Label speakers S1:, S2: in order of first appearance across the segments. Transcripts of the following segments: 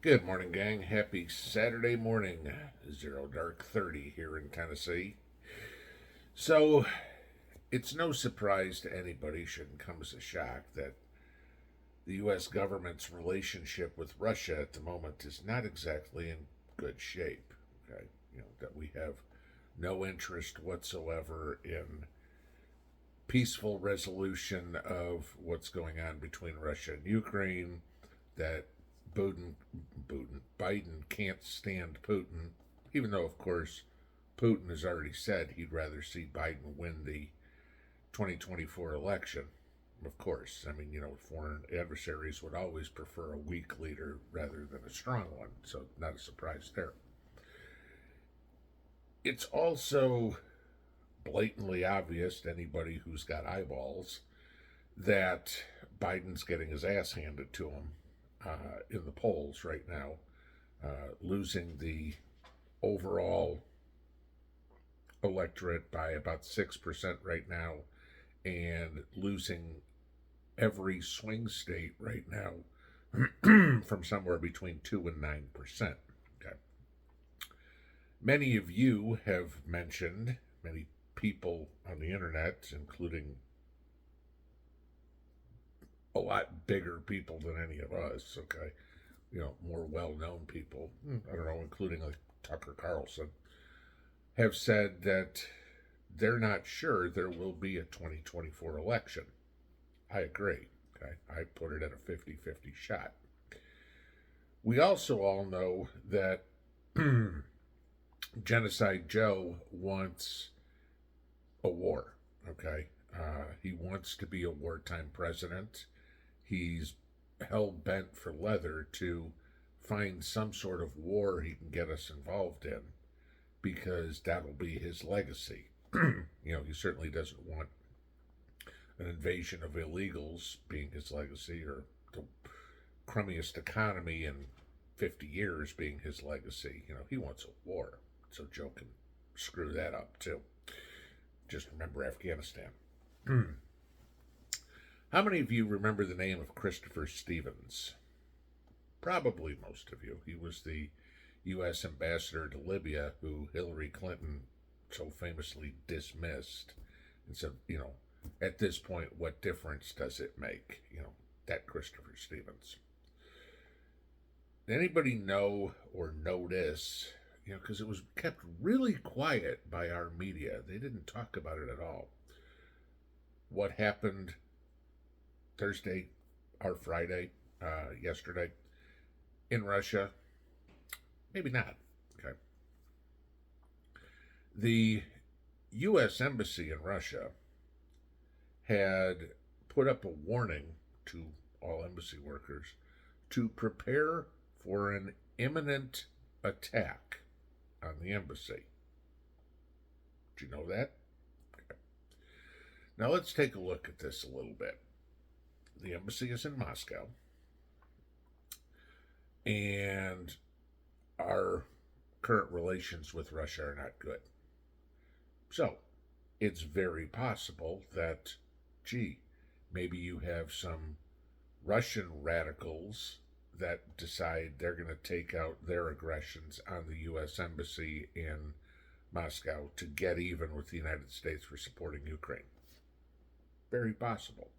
S1: Good morning, gang. Happy Saturday morning. Zero dark 30 here in Tennessee. So, it's no surprise to anybody, shouldn't come as a shock, that the U.S. government's relationship with Russia at the moment is not exactly in good shape. Okay, that we have no interest whatsoever in peaceful resolution of what's going on between Russia and Ukraine, that Biden can't stand Putin, even though, of course, Putin has already said he'd rather see Biden win the 2024 election. Of course, I mean, foreign adversaries would always prefer a weak leader rather than a strong one, so not a surprise there. It's also blatantly obvious to anybody who's got eyeballs that Biden's getting his ass handed to him in the polls right now, losing the overall electorate by about 6% right now, and losing every swing state right now from somewhere between 2 and 9%. Okay. Many of you have mentioned, many people on the internet, including a lot bigger people than any of us, okay, more well-known people, I don't know, including like Tucker Carlson, have said that they're not sure there will be a 2024 election. I agree. Okay? I put it at a 50-50 shot. We also all know that Genocide Joe wants a war. Okay? He wants to be a wartime president. He's hell bent for leather to find some sort of war he can get us involved in, because that'll be his legacy. He certainly doesn't want an invasion of illegals being his legacy, or the crummiest economy in 50 years being his legacy. He wants a war, so Joe can screw that up too. Just remember Afghanistan. How many of you remember the name of Christopher Stevens? Probably most of you. He was the U.S. ambassador to Libya, who Hillary Clinton so famously dismissed and said, at this point, what difference does it make? That Christopher Stevens. Anybody know or notice, because it was kept really quiet by our media. They didn't talk about it at all. What happened Thursday or Friday, yesterday, in Russia? Maybe not. Okay. The U.S. Embassy in Russia had put up a warning to all embassy workers to prepare for an imminent attack on the embassy. Did you know that? Okay. Now let's take a look at this a little bit. The embassy is in Moscow, and our current relations with Russia are not good. So, it's very possible that, maybe you have some Russian radicals that decide they're going to take out their aggressions on the U.S. Embassy in Moscow to get even with the United States for supporting Ukraine. Very possible.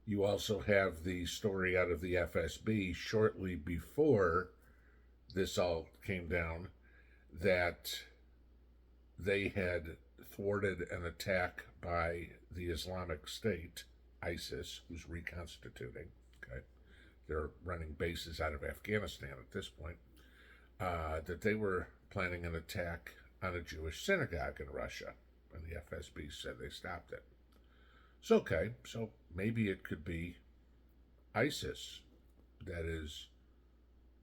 S1: You also have the story out of the FSB shortly before this all came down that they had thwarted an attack by the Islamic State, ISIS, who's reconstituting. Okay, they're running bases out of Afghanistan at this point. That they were planning an attack on a Jewish synagogue in Russia, and the FSB said they stopped it. So, okay, so maybe it could be ISIS that is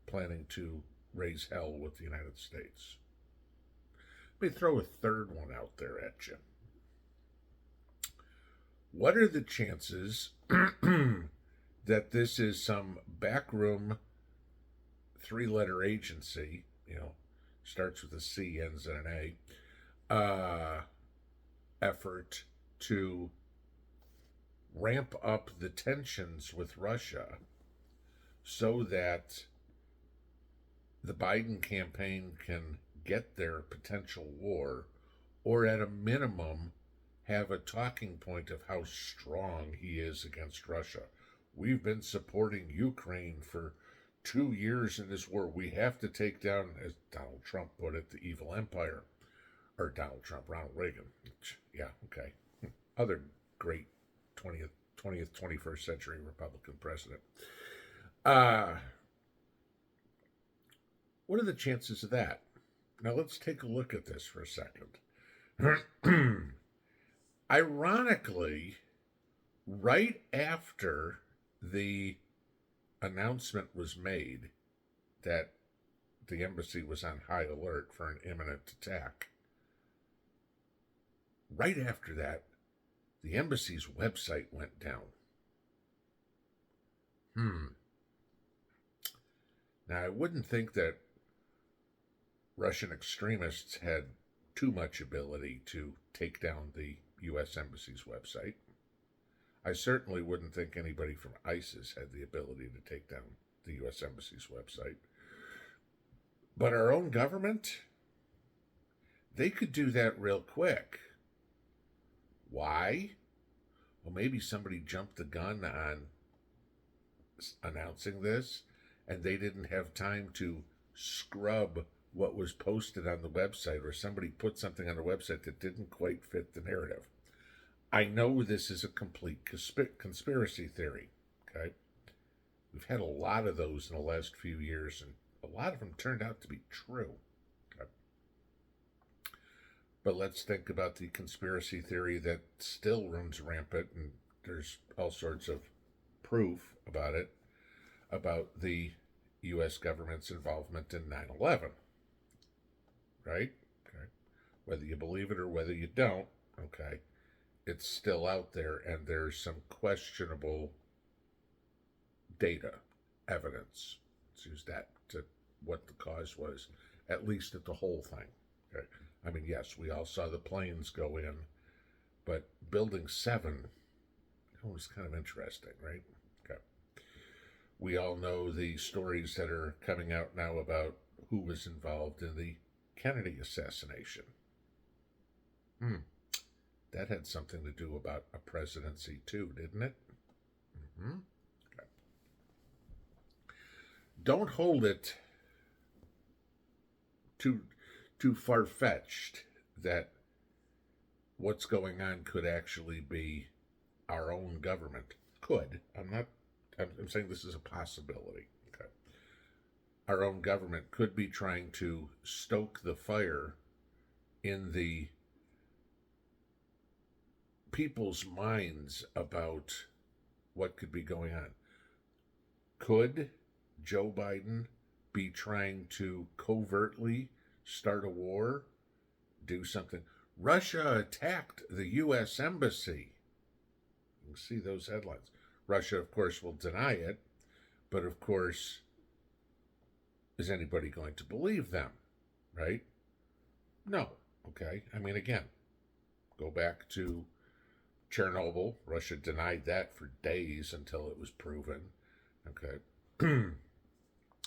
S1: planning to raise hell with the United States. Let me throw a third one out there at you. What are the chances that this is some backroom three-letter agency, starts with a C, ends in an A, effort to ramp up the tensions with Russia so that the Biden campaign can get their potential war, or at a minimum, have a talking point of how strong he is against Russia. We've been supporting Ukraine for 2 years in this war. We have to take down, as Donald Trump put it, the evil empire. Or Donald Trump, Ronald Reagan. Yeah, okay. Other great 20th, 21st century Republican president. What are the chances of that? Now let's take a look at this for a second. Ironically, right after the announcement was made that the embassy was on high alert for an imminent attack, right after that, the embassy's website went down. Now, I wouldn't think that Russian extremists had too much ability to take down the U.S. Embassy's website. I certainly wouldn't think anybody from ISIS had the ability to take down the U.S. Embassy's website. But our own government, they could do that real quick. Why? Well, maybe somebody jumped the gun on announcing this, and they didn't have time to scrub what was posted on the website, or somebody put something on the website that didn't quite fit the narrative. I know this is a complete conspiracy theory, okay? We've had a lot of those in the last few years, and a lot of them turned out to be true. Okay? But let's think about the conspiracy theory that still runs rampant, and there's all sorts of proof about it, about the U.S. government's involvement in 9/11. Right? Okay. Whether you believe it or whether you don't, okay, it's still out there, and there's some questionable data, evidence, let's use that, to what the cause was, at least at the whole thing. Okay. I mean, yes, we all saw the planes go in, but Building 7, it was kind of interesting, right? Okay. We all know the stories that are coming out now about who was involved in the Kennedy assassination. That had something to do about a presidency too, didn't it? Okay. Don't hold it too far-fetched that what's going on could actually be our own government. Could. I'm saying this is a possibility. Okay. Our own government could be trying to stoke the fire in the people's minds about what could be going on. Could Joe Biden be trying to covertly start a war, do something? Russia attacked the U.S. Embassy. You can see those headlines. Russia, of course, will deny it, but of course, is anybody going to believe them, right? No, okay? I mean, again, go back to Chernobyl. Russia denied that for days until it was proven, okay?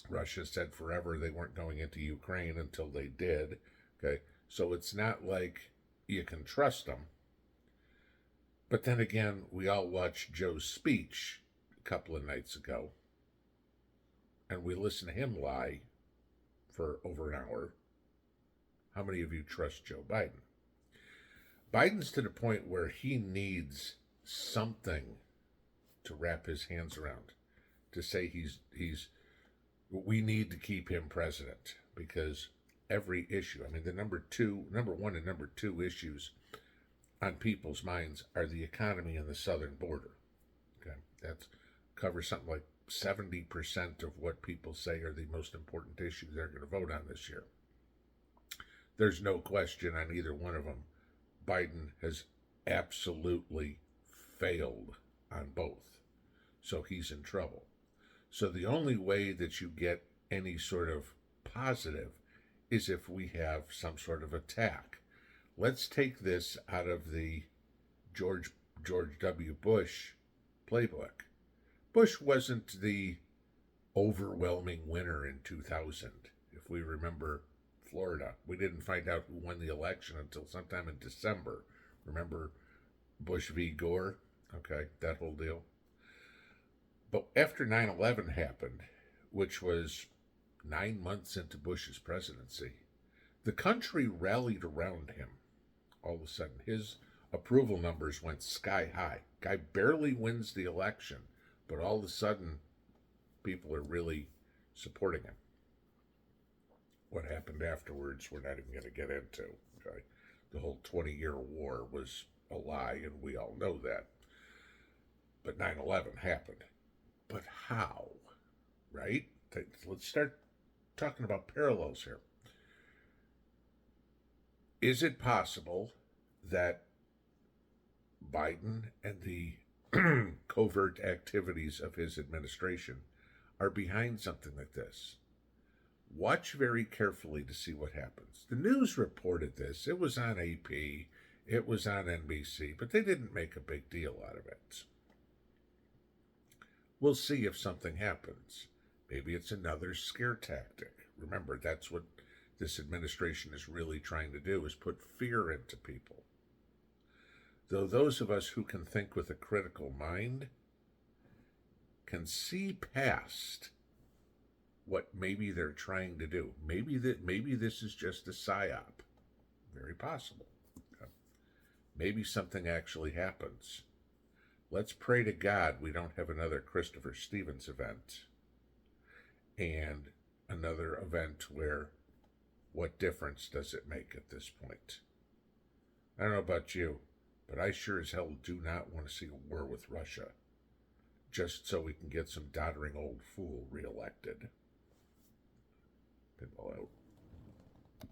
S1: Russia said forever they weren't going into Ukraine until they did, okay? So it's not like you can trust them. But then again, we all watched Joe's speech a couple of nights ago, and we listened to him lie for over an hour. How many of you trust Joe Biden? Biden's to the point where he needs something to wrap his hands around, to say we need to keep him president, because every issue, I mean, the number one and number two issues on people's minds are the economy and the southern border. Okay, that covers something like 70% of what people say are the most important issues they're going to vote on this year. There's no question on either one of them. Biden has absolutely failed on both. So he's in trouble. So the only way that you get any sort of positive is if we have some sort of attack. Let's take this out of the George W. Bush playbook. Bush wasn't the overwhelming winner in 2000. if we remember Florida. We didn't find out who won the election until sometime in December. Remember Bush v. Gore? Okay, that whole deal. But after 9/11 happened, which was 9 months into Bush's presidency, the country rallied around him. All of a sudden, his approval numbers went sky high. Guy barely wins the election, but all of a sudden, people are really supporting him. What happened afterwards, we're not even going to get into. Okay? The whole 20-year war was a lie, and we all know that. But 9/11 happened. But how? Right? Let's start talking about parallels here. Is it possible that Biden and the covert activities of his administration are behind something like this? Watch very carefully to see what happens. The news reported this. It was on AP, it was on NBC, but they didn't make a big deal out of it. We'll see if something happens. Maybe it's another scare tactic. Remember, that's what this administration is really trying to do, is put fear into people. Though those of us who can think with a critical mind can see past what maybe they're trying to do. Maybe this is just a PsyOp. Very possible. Maybe something actually happens. Let's pray to God we don't have another Christopher Stevens event and another event where what difference does it make at this point? I don't know about you, but I sure as hell do not want to see a war with Russia just so we can get some doddering old fool reelected. Pinball out.